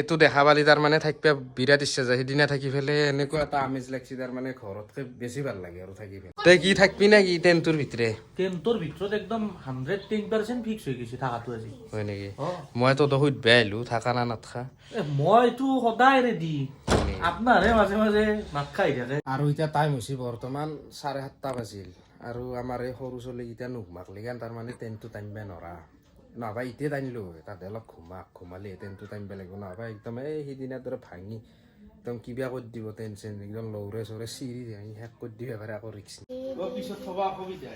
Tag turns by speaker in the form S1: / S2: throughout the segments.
S1: এইটো দেখা পালি তাৰমানে থাকিব বিৰাট ইচ্ছা যায় সিদিনা থাকি পেলাই এনেকুৱা এটা আমেজ লাগছি তাৰমানে ঘৰতকে বেছি ভাল লাগে আৰু থাকি পেলাই তই কি থাকবি না কি টেণ্টৰ ভিতৰে
S2: টেণ্টৰ ভিতৰত একদম 110% ফিক্স হৈ গৈছে থাকাটো আজি
S1: হয় নেকি মই তহঁতক সুধবা আহিলো থাকা না নাথাকা
S2: মইতো সদায় ৰেডি আপোনাৰহে মাজে মাজে নাট খাই থাকে
S1: আৰু এতিয়া টাইম হৈছে বৰ্তমান 7:30 বাজিল আৰু আমাৰ এই সৰু চলিকেইটা নুঘুমাক লেগিন তাৰমানে টেণ্টটো টানিব নোৱাৰা নহবা এতিয়া টানিলো তাতে অলপ ঘুমালে টেণ্টটো টানিব লাগিব নহবা একদম এই সিদিনাৰ দৰে ভাঙি একদম কিবা কৰি দিব টেনচন একদম লৌৰে চৌৰে চিৰি ভাঙি শেষ কৰি দিব পাৰে আকৌ ৰিক্স পিছত থবা অসুবিধা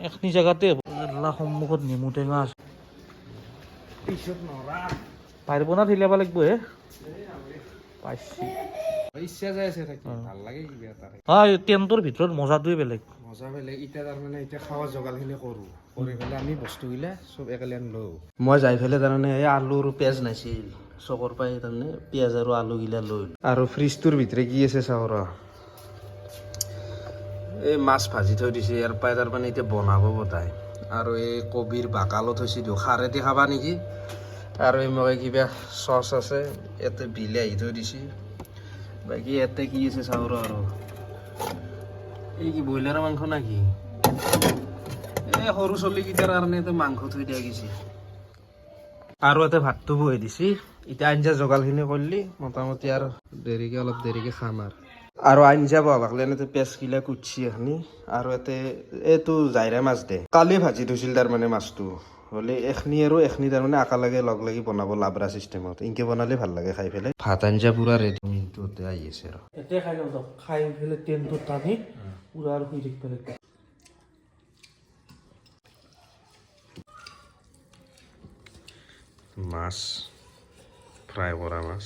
S2: এখিনি জেগাতে সন্মুখত নেমু টেঙা আছে
S1: পিছত নৰা
S2: পাৰিব না ঠেলিয়াব লাগিব হে পাইছি
S1: ইচ্ছা যাই আছে থাকি ভাল লাগে কিবা এটা
S2: হয় টেণ্টৰ ভিতৰত মজাটোৱে বেলেগ
S1: মজা বেলেগ এতিয়া তাৰমানে এতিয়া খাৱা যোগাৰখিনি কৰোঁ কৰি পেলাই আমি বস্তুগিলা চব একেলগে লওঁ মই যাই পেলাই তাৰমানে এই আলুৰ পিঁয়াজ নাছিল চকৰ পাই তাৰমানে পিঁয়াজ আৰু আলুগিলা লৈ আৰু ফ্ৰিজটোৰ ভিতৰে কি আছে চাওঁ ৰ এই মাছ ভাজি থৈ দিছে ইয়াৰ পৰাই তাৰমানে এতিয়া বনাব বতাই আৰু এই কবিৰ বাকালো থৈছে দিওঁ খাৰেদি খাবা নেকি আৰু এই মই কিবা চচ আছে ইয়াতে বিলাহী থৈ দিছে বাকী ইয়াতে কি আছে চাওঁ ৰ আৰু এই কি ব্ৰইলাৰৰ মাংস না কি এই সৰু চলিকেইটাৰ কাৰণে মাংস থৈ দিয়া গৈছে আৰু ইয়াতে ভাতটো বহাই দিছে এতিয়া আঞ্জা যোগাৰখিনি কৰিলি মোটামুটি আৰু অলপ দেৰিকে খাম আৰু আঞ্জা বহাব এনেতে পেঁচগিলা কুটছি এখনি আৰু ইয়াতে এইটো জাইৰা মাছ দে কালি ভাজি থৈছিল তাৰমানে মাছটো হ'লে এখনি আৰু এখনি তাৰমানে একেলগে লগ লাগি বনাব লাবৰা চিষ্টেমত ইনকে বনালে ভাল লাগে খাই পেলাই ভাত আঞ্জা পুৰা ৰেডি মিনিটতে আহি আছে আৰু
S2: এতিয়া খাই লওঁ খাই পেলাই টেণ্টত টানি পুৰা আৰু শুই থাকিব লাগিব
S1: মাছ ফ্ৰাই কৰা মাছ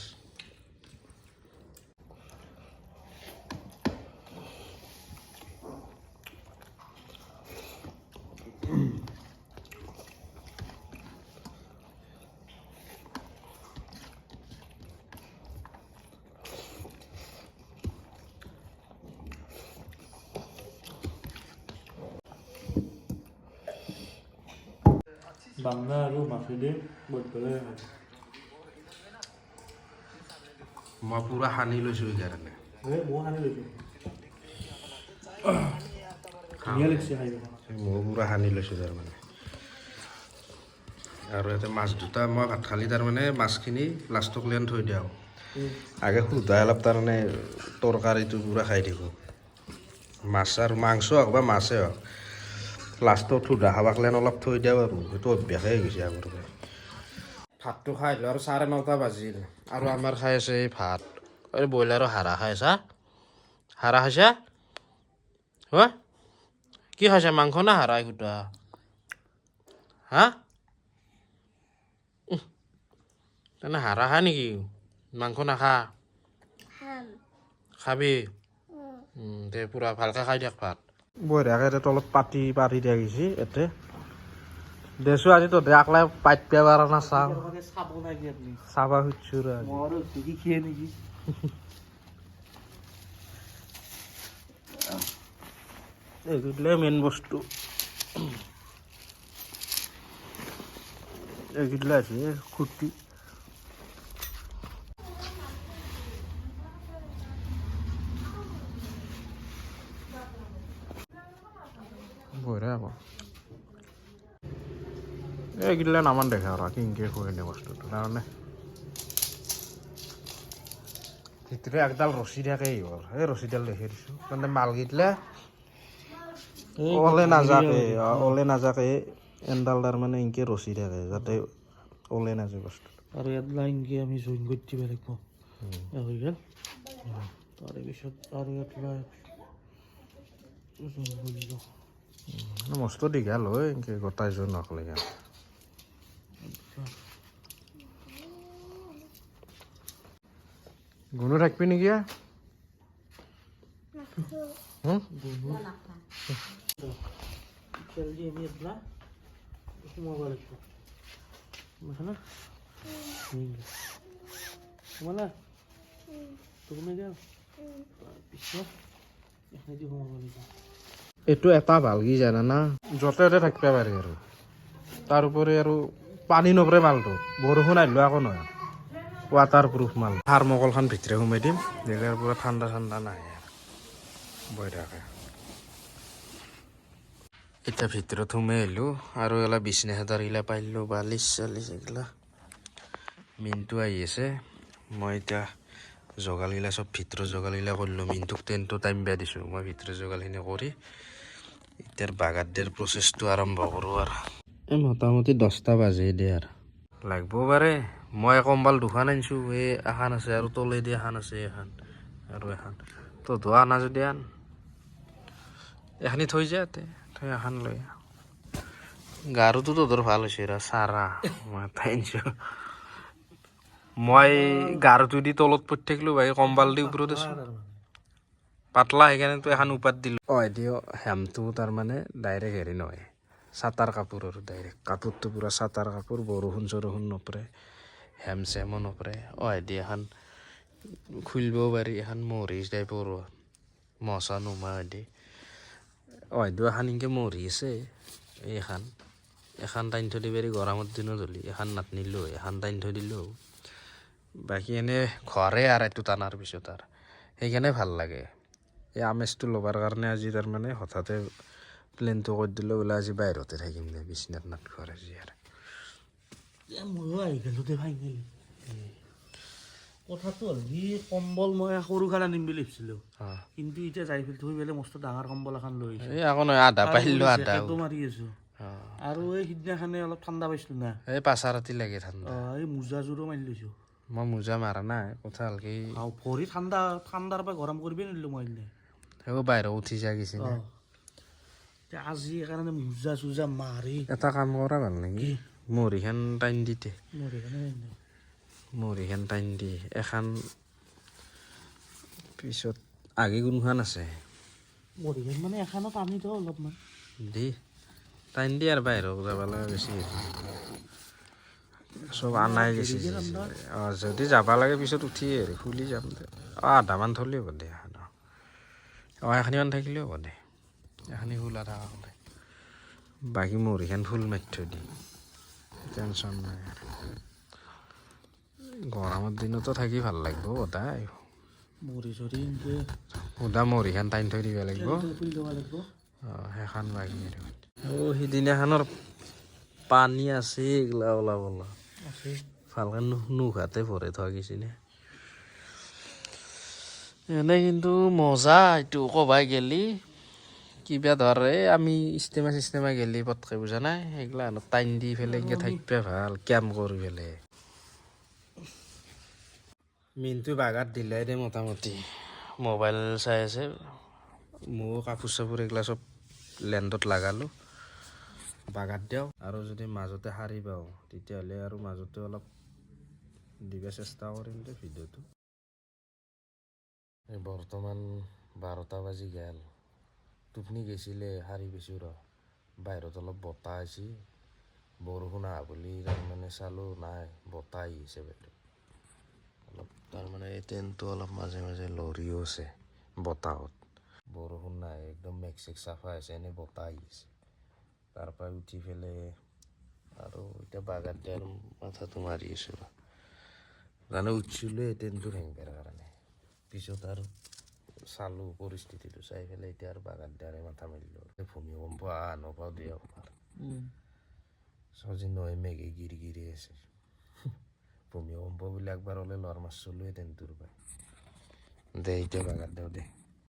S2: বাংলা আৰু মাছেদি বহুত পেলাই
S1: মই পুৰা সানি লৈছোঁ সেইকাৰণে
S2: মই সানি লৈছোঁ ধুনীয়া লাগিছে খাই
S1: মই পুৰা সানি লৈছোঁ তাৰমানে আৰু ইয়াতে মাছ দুটা মই ভাত খালি তাৰমানে মাছখিনি লাষ্টক লেন থৈ দিওঁ আগে সুধাই অলপ তাৰমানে তৰকাৰীটো পুৰা খাই থাকোঁ মাছ আৰু মাংস হওক বা মাছে হওক লাষ্টত সুধা খাবাক লেন অলপ থৈ দিওঁ আৰু সেইটো অভ্যাসেই হৈ গৈছে আগৰ পৰা ভাতটো খাই লো আৰু 9:30 বাজিল আৰু আমাৰ খাই আছে এই ভাত এই ব্ৰইলাৰৰ হাৰা খাই আছা হাৰা খাইছা হা কি খাইছা মাংস না হাৰাই সুধা হা তেনে হাৰা খা নেকি মাংস নাখা খাবি দে পুৰা ভালকৈ খাই দিয়ক ভাত বঢ়িয়াকৈ এতিয়া তলত পাতি দিয়া গৈছে ইয়াতে দেছো আজি তহঁতে আকলাই পাইত পিয়া পাৰা না চাওঁ
S2: চাব লাগে আপুনি
S1: চাবা খুজিছোঁ
S2: মোৰ শিকিয়ে নেকি
S1: এইগুলো মেইন বস্তু এইগুলো আছে খুঁটি বঢ়িয়া আকৌ এইগুলা নামান দেখা আৰু কিনকে খুৱাইনে বস্তুটো তাৰমানে ভিতৰে একডাল ৰছী থাকে এইবোৰ এই ৰছীডাল দেখি দিছোঁ তাৰমানে মালকেইটা ওলে নাযাকে এনডাল তাৰমানে এনেকৈ ৰছী থাকে যাতে ওলে নাযায় বস্তু
S2: আৰু ইয়াত লাইনকৈ আমি জইন কৰি দিব লাগিব হৈ গ'ল তাৰে পিছত আৰু ইয়াত
S1: মস্ত দীঘল হয় এনেকৈ গোটাই জইন নকলে গুণো থাকবি নেকি
S2: সোমাব লাগিব বুজিছানে সোমালা তুমি যাও তাৰপিছত এখনেদি সোমাব লাগিব
S1: এইটো এটা ভাল কি জানা না য'তে ত'তে থাকিব পাৰে আৰু তাৰ উপৰি আৰু পানী নপৰে মালটো বৰষুণ আহিলেও একো নহয় ৱাটাৰ প্ৰুফ মাল থাৰ্মকলখন ভিতৰে সোমাই দিম দিলে পুৰা ঠাণ্ডা ঠাণ্ডা নাহে বৈ থাকে এতিয়া ভিতৰত সোমাই আহিলোঁ আৰু এলা বিচনা চাদৰগিলা পাৰিলোঁ বালিচ চালিচ এইগিলা মিনটো আহি আছে মই এতিয়া জগালগিলা চব ভিতৰৰ জগালগিলা কৰিলোঁ মিনটোক টেনটো টাইম বেয়া দিছোঁ মই ভিতৰৰ জগালখিনি কৰি এতিয়াৰ বাগাৰ দিয়াৰ প্ৰচেছটো আৰম্ভ কৰোঁ আৰু এই মোটামুটি 10টা বাজে দিয়ে আৰু লাগব পাৰে মই কম্বল দুখন আনিছোঁ এই এখন আছে আৰু তলেদি এখন আছে এখন আৰু এখন তো ধোৱা আনা যদি আন এখানি থৈ যায় থৈ এখন লৈ গাৰুটো তহঁতৰ ভাল হৈছে ৰ চাৰা মই আনিছোঁ মই গাৰুটো দি তলত পৰি থাকিলোঁ ভাই কম্বল দি ওপৰত আছোঁ পাতলা সেইকাৰণেতো এখন উপাত দিলোঁ দিও হেমটো তাৰমানে ডাইৰেক্ট হেৰি নহয় চাটাৰ কাপোৰ আৰু ডাইৰেক্ট কাপোৰটো পূৰা চাটাৰ কাপোৰ বৰষুণ চৰষুণ নপৰে হেম চেমো নপৰে দি এখন খুলিবও পাৰি এখন মৰি টাইপৰ মচা নোমা দি এখন এনেকৈ মৰি আছে এখন টাইন থৈ দিব পাৰি গৰমৰ দিনত হ'লে এখন নাটনিলোঁ এখন টাইন থৈ দিলোঁ বাকী এনে ঘৰে আৰু এইটো টানাৰ পিছত আৰু সেইকাৰণে ভাল লাগে এই আমেজটো ল'বৰ কাৰণে আজি তাৰমানে হঠাতে প্লেনটো কৰি দিলোঁ বোলে আজি বাহিৰতে থাকিম দে বিচনাত নাটঘৰ আজি আৰু
S2: ময়ো আহি গ'লোঁ দে ফাইনেলি কথাটো হ'ল কি কম্বল মই সৰুখন আনিম বুলি ভাবিছিলোঁ কিন্তু এতিয়া যাই থৈ পেলাই মস্ত ডাঙৰ কম্বল এখন লৈ আহিছোঁ
S1: এই আকৌ নহয় আধা পাৰিলোঁ আধা
S2: মাৰি আছোঁ আৰু এই সিদিনাখনে অলপ ঠাণ্ডা পাইছিলোঁ না
S1: এই পাঁচা ৰাতি লাগে ঠাণ্ডা
S2: এই মোজাযোৰো মাৰি লৈছোঁ
S1: মই মোজা মাৰা নাই কথা হ'ল কি
S2: ভৰি ঠাণ্ডাৰ পৰা গৰম কৰিবই নিদিলোঁ মই
S1: সেইবোৰ বাহিৰত উঠি যায় গৈছে
S2: আজি সেইকাৰণে মোজা চোজা মাৰি
S1: এটা কাম কৰা ভাল নেকি মৰিখান টাইন দিতে মৰিখান টাইন দি এখন পিছত আগে কোনখন আছে
S2: মৰিখান মানে এখনত আনি দিওঁ অলপমান
S1: দি টাইন দি আৰু বাহিৰত যাব লাগে বেছি চব আনাই গৈছে যদি যাব লাগে পিছত উঠি আৰু খুলি যাম দে আধামান থ'লেও হ'ব দে এখনিমান থাকিলেও হ'ব দে এখনি খোলা থকা হ'লে বাকী মৰিখান ফুল মাৰি থৈ দি টেনশ্যন নাই আৰু গৰমৰ দিনতো থাকি ভাল লাগিব সদায় সুদা মৰিখান টাইন থৈ দিব লাগিব সেইখন বাকী আৰু সিদিনাখনৰ পানী আছে এইগিলা ওলাব ভালকৈ নোখাতে ভৰাই থোৱা গৈছিলে এনে কিন্তু মজা এইটো ক'বাই গেলি কিবা ধৰে আমি ইষ্টেমা গেলি পটকৈ বুজা নাই সেইগিলা টাইন দি পেলাই এনেকৈ থাকিব ভাল কেম্প কৰি পেলাই মিনটো বাগাত দিলাই দে মোটামুটি মোবাইল চাই আছে মোৰ কাপোৰ চাপোৰ এইগিলা চব লেণ্ডত লগালোঁ বাগাত দিওঁ আৰু যদি মাজতে সাৰি পাওঁ তেতিয়াহ'লে আৰু মাজতে অলপ দিব চেষ্টা কৰিম দে ভিডিঅ'টো বৰ্তমান 12টা বাজি গ'ল টোপনি গৈছিলে সাৰি গৈছোঁ বাহিৰত অলপ বতাহ আহিছে বৰষুণ আহা বুলি তাৰমানে চালোঁ নাই বতাহ আহিছে বাইদেউ অলপ তাৰমানে এই ট্ৰেইনটো অলপ মাজে মাজে লৰিও আছে বতাহত বৰষুণ নাই একদম মেঘ চাফা হৈছে এনেই বতাহ আহিছে তাৰ পৰা উঠি পেলাই আৰু এতিয়া বাগাত দিয়াৰ মাথাটো মাৰি আছোঁ জানো উঠিছিলোঁ এই ট্ৰেইনটো ভাঙিবৰ কাৰণে পিছত আৰু চালোঁ পৰিস্থিতিটো চাই পেলাই এতিয়া আৰু বাগাত দিয়াৰে মাথা মাৰিলোঁ ভূমিকম্প অহা নপাওঁ দিয়ে অকণমান চজি নহয় মেঘে গিৰি আছে ভূমিকম্প বুলি একবাৰ হ'লে লৰ মাছ চলোৱে ট্ৰেইনটোৰ পৰা দে এতিয়া বাগাত দিওঁ দে